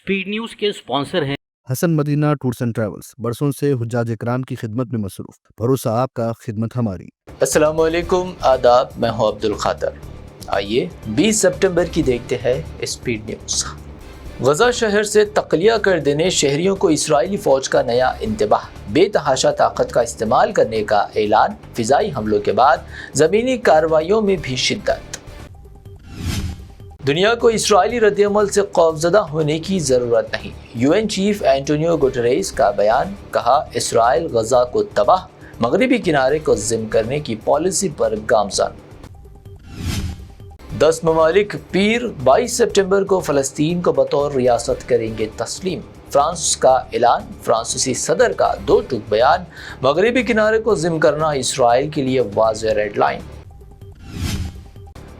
Speed news के sponsor हैं Hasan Madina tours and travels, बरसों से हुज्जाज इकराम की खिदमत में मसरूफ। भरोसा आपका, खिदमत हमारी। अस्सलाम वालेकुम, आदाब। मैं हूं अब्दुल खादर। आइए 20 सितंबर की देखते हैं स्पीड न्यूज़। गजा शहर से तख्लिया कर देने शहरियों को इस्राएली फौज का नया इंतबाह, बेतहाशा ताकत का इस्तेमाल करने का ऐलान, फिजाई हमलों के बाद ज़मीनी कार्रवाइयों में भी शिद्दत। दुनिया को इस्राएली रद्द-ए-अमल से खौफज़दा होने की ज़रूरत नहीं, यूएन चीफ एंटोनियो गुटेरेस का बयान। कहा, इस्राएल गजा को तबाह, मगरिबी किनारे को ज़िम करने की पॉलिसी पर गामज़न। 10 ममालिक पीर 22 सितंबर को फ़लस्तीन को बतौर रियासत करेंगे तस्लीम, फ्रांस का ऐलान। फ्रांसीसी सदर का दो टूक बयान, मगरिबी किनारे को ज़िम करना इस्राएल के लिए वाज़ेह रेड लाइन।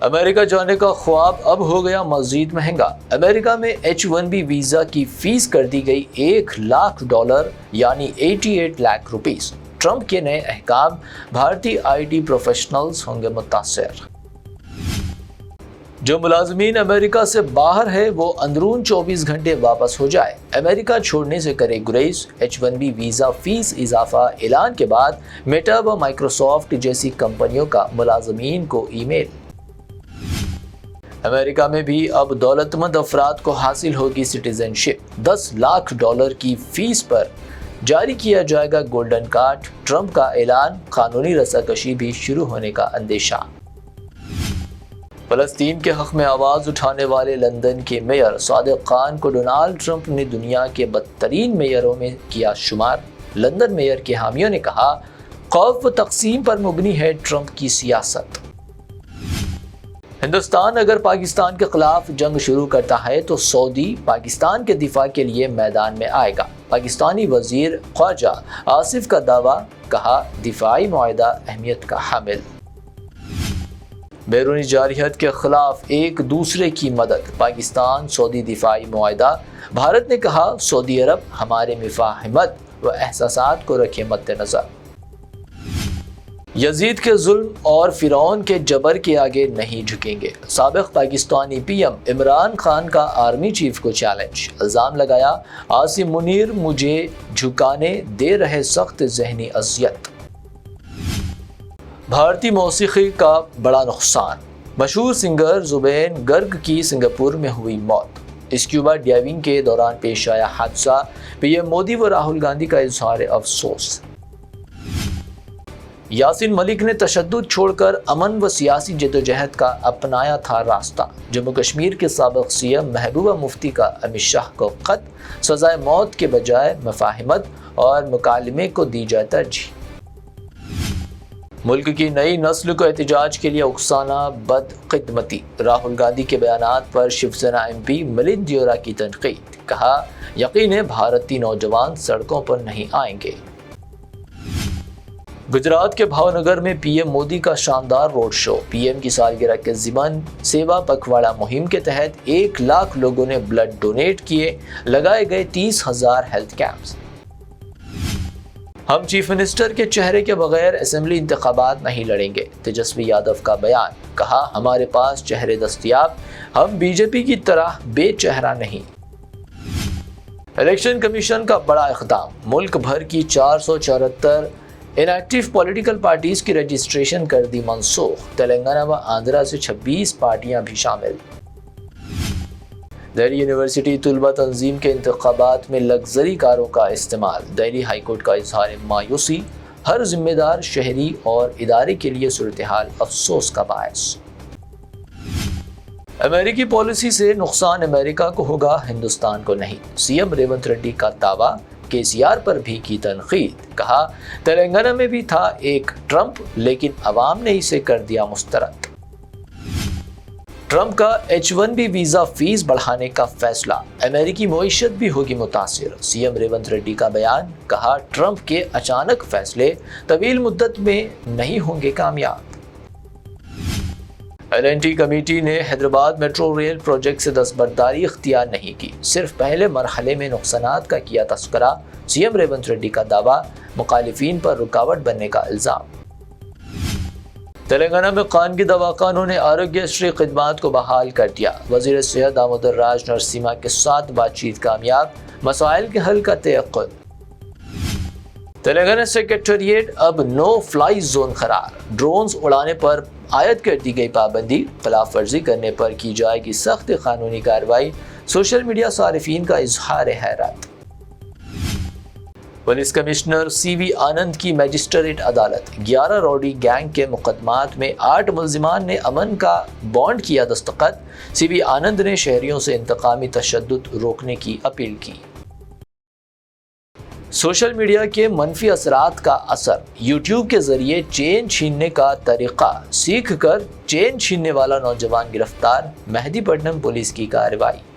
अमेरिका जाने का ख्वाब अब हो गया मज़ीद महंगा। अमेरिका में H1B वीज़ा की फ़ीस कर दी गई $1 लाख, यानी 88 लाख रुपीस। ट्रंप के नए अहकाम, भारतीय IT प्रोफेशनल्स होंगे मुतासिर। जो मुलाजमीन अमेरिका से बाहर है वो अंदरून 24 घंटे वापस हो जाए, अमेरिका छोड़ने से करे गुरेज। H1B वीज़ा फीस इजाफा ऐलान के बाद मेटा व माइक्रोसॉफ्ट जैसी कंपनियों का मुलाजमीन को ईमेल। अमेरिका में भी अब दौलतमंद अफराद को हासिल होगी सिटीजनशिप। $10 लाख की फीस पर जारी किया जाएगा गोल्डन कार्ड, ट्रंप का ऐलान। कानूनी रसाकशी भी शुरू होने का अंदेशा। फ़लस्तीन के हक़ में आवाज़ उठाने वाले लंदन के मेयर सादिक खान को डोनाल्ड ट्रंप ने दुनिया के बदतरीन मेयरों में किया शुमार। लंदन मेयर के हामियों ने कहा, खौफ व तक़सीम पर मुबनी है ट्रंप की सियासत। हिंदुस्तान अगर पाकिस्तान के खिलाफ जंग शुरू करता है तो सऊदी पाकिस्तान के दिफा के लिए मैदान में आएगा। पाकिस्तानी वजीर ख्वाजा आसिफ का दावा। कहा, दिफाई मुआहदा अहमियत का हामिल। बैरूनी जारहियत के खिलाफ एक दूसरे की मदद, पाकिस्तान सऊदी दिफाई मुआहदा। भारत ने कहा, सऊदी अरब हमारे मुफाहमत व एहसासात को रखे मद्देनजर। यजीद के जुल्म और फिरौन के जबर के आगे नहीं झुकेंगे। साबिक पाकिस्तानी PM इमरान खान का आर्मी चीफ को चैलेंज, इल्ज़ाम लगाया, आसिम मुनीर मुझे झुकाने दे रहे सख्त जहनी अज़ियत। भारतीय मौसीकी का बड़ा नुकसान, मशहूर सिंगर जुबैन गर्ग की सिंगापुर में हुई मौत। स्क्यूबा डाइविंग के दौरान पेश आया हादसा, PM मोदी व राहुल गांधी का इजहार अफसोस। यासीन मलिक ने तशद्दुद छोड़कर अमन व सियासी जदोजहद का अपनाया था रास्ता। जम्मू कश्मीर के साबिक CM महबूबा मुफ्ती का अमित शाह को खत, सजाए मौत के बजाय मुफाहमत और मुकालमे को दी जाए तरजीह। मुल्क की नई नस्ल को एहतजाज के लिए उकसाना बदखिदमती, राहुल गांधी के बयानात पर शिवसेना MP मिलिंद दियोरा की तनकीद। कहा, यकीन है भारतीय नौजवान सड़कों पर नहीं आएंगे। गुजरात के भावनगर में PM मोदी का शानदार रोड शो। PM की सालगिरह के ज़िमन सेवा पखवाड़ा मुहिम के तहत 1 लाख लोगों ने ब्लड डोनेट किए, लगाए गए 30,000 हेल्थ कैंप्स। हम चीफ मिनिस्टर के चेहरे के बगैर असेंबली इंतखाबात नहीं लड़ेंगे, तेजस्वी यादव का बयान। कहा, हमारे पास चेहरे दस्तयाब, हम BJP की तरह बेचेहरा नहीं। इलेक्शन कमीशन का बड़ा इक़दाम, मुल्क भर की 474 इनएक्टिव पॉलिटिकल पार्टीज की रजिस्ट्रेशन कर दी मनसूख। तेलंगाना व आंध्रा से 26 पार्टियां भी शामिल। दिल्ली यूनिवर्सिटी तुलबा तंजीम के इंतखाबात में लग्जरी कारों का इस्तेमाल, दिल्ली हाईकोर्ट का इजहार मायूसी। हर जिम्मेदार शहरी और इदारे के लिए सूरत हाल अफसोस का बायस। अमेरिकी पॉलिसी से नुकसान अमेरिका को होगा, हिंदुस्तान को नहीं, CM रेवंत रेड्डी का दावा। KCR पर भी की तनकीद। कहा, तेलंगाना में भी था एक ट्रंप, लेकिन अवाम ने इसे कर दिया मुस्तरद। ट्रंप का H1B वीज़ा फीस बढ़ाने का फैसला, अमेरिकी मईशत भी होगी मुतासिर। CM रेवंत रेड्डी का बयान। कहा, ट्रंप के अचानक फैसले तवील मुद्दत में नहीं होंगे कामयाब। LNT कमेटी ने हैदराबाद मेट्रो रेल प्रोजेक्ट से दस्तबरदारी इख्तियार नहीं की, सिर्फ पहले मरहले में नुकसानात का किया तस्करा। CM रेवंत रेड्डी का दावा, मुखालिफिन पर रुकावट बनने का इल्ज़ाम। تلنگانہ میں خانگی دواخانوں نے آروگیہ شری خدمات کو بحال کر دیا. وزیر صحت دامودر راج نرسیما کے ساتھ بات چیت کامیاب، مسائل کے حل کا تیقن. تلنگانہ سیکریٹریٹ اب نو فلائی زون قرار. ڈرونز اڑانے پر عائد کر دی گئی پابندی، خلاف ورزی کرنے پر کی جائے گی سخت قانونی کارروائی. سوشل میڈیا صارفین کا اظہار حیرت. پولیس کمشنر سی وی آنند کی میجسٹریٹ عدالت. 11 روڈی گینگ کے مقدمات میں 8 ملزمان نے امن کا بانڈ کیا دستخط. سی وی آنند نے شہریوں سے انتقامی تشدد روکنے کی اپیل کی. سوشل میڈیا کے منفی اثرات کا اثر. یوٹیوب کے ذریعے چین چھیننے کا طریقہ سیکھ کر چین چھیننے والا نوجوان گرفتار. مہدی پٹنم پولیس کی کارروائی.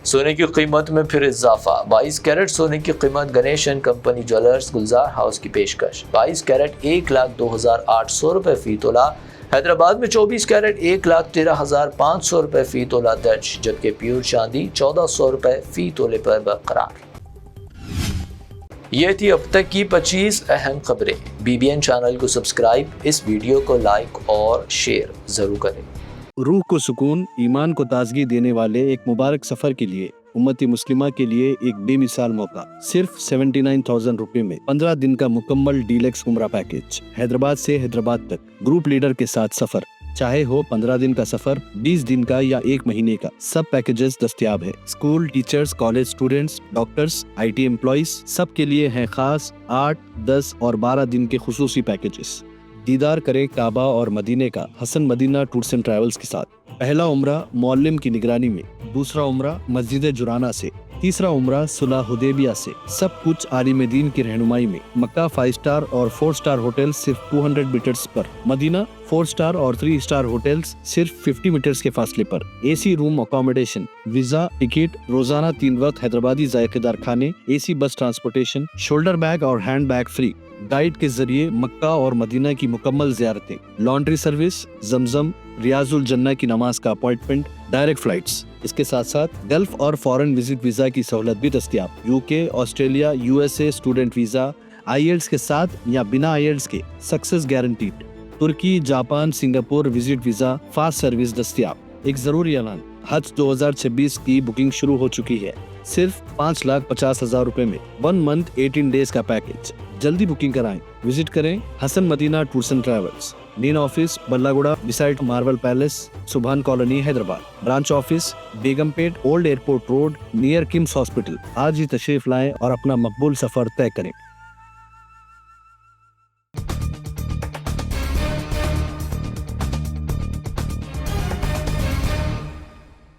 سونے کی قیمت میں پھر اضافہ. 22 کیرٹ سونے کی قیمت Ganesh and company jewellers Gulzar house کی پیشکش. 22 کیرٹ 1,02,800 روپے فی تولہ. حیدرآباد میں 24 کیرٹ 1,13,500 روپے فی تولہ درج، جبکہ پیور چاندی 1,400 روپے فی تولے پر برقرار. یہ تھی اب تک کی 25 اہم خبریں. BBN چینل کو سبسکرائب، اس ویڈیو کو لائک اور شیئر ضرور کریں. روح کو سکون، ایمان کو تازگی دینے والے ایک مبارک سفر کے لیے امت مسلمہ کے لیے ایک بے مثال موقع. صرف 79,000 روپے میں 15 دن کا مکمل ڈیلکس عمرہ پیکج. حیدرآباد سے حیدرآباد تک گروپ لیڈر کے ساتھ سفر. چاہے ہو 15 دن کا سفر، 20 دن کا یا 1 مہینے کا، سب پیکجز دستیاب ہے. School teachers, college students, doctors, IT employees, سب کے لیے ہیں خاص 8، 10 اور 12 دن کے خصوصی پیکجز. دیدار کریں کعبہ اور مدینے کا حسن مدینہ ٹورز اینڈ ٹریولز کے ساتھ. پہلا عمرہ معلم کی نگرانی میں، دوسرا عمرہ مسجد جرانہ سے، تیسرا عمرہ صلح حدیبیہ سے. سب کچھ عالم دین کی رہنمائی میں. مکہ 5 اسٹار اور 4 اسٹار ہوٹل صرف 200 میٹرز پر. مدینہ 4 اسٹار اور 3 اسٹار ہوٹلز صرف 50 میٹرز کے فاصلے پر. AC روم اکوموڈیشن، ویزا، ٹکٹ، روزانہ 3 وقت حیدرآبادی ذائقے دار کھانے، AC بس ٹرانسپورٹیشن، شولڈر بیگ اور ہینڈ بیگ فری. گائیڈ کے ذریعے مکہ اور مدینہ کی مکمل زیارتیں. لانڈری سروس، زمزم، ریاض الجنہ کی نماز کا اپوائنٹمنٹ، ڈائریکٹ فلائٹس. اس کے ساتھ ساتھ گلف اور فارن وزٹ ویزا کی سہولت بھی دستیاب. UK، Australia, USA student visa, IELTS کے ساتھ یا بنا IELTS کے سکسیس گارنٹیڈ. ترکی، Japan, Singapore visit visa fast service دستیاب. ایک ضروری اعلان، حج 2026 کی بکنگ شروع ہو چکی ہے. صرف 5,50,000 روپے میں 1 منتھ 18 ڈیز کا پیکج. جلدی بکنگ کرائیں. وزٹ کریں Hasan Madina tours and travels. Main office بلاگوڑا beside marvel palace, Subhan colony, Hyderabad. Branch office Begumpet, old airport road, near KIMS hospital. آج ہی تشریف لائیں اور اپنا مقبول سفر طے کریں.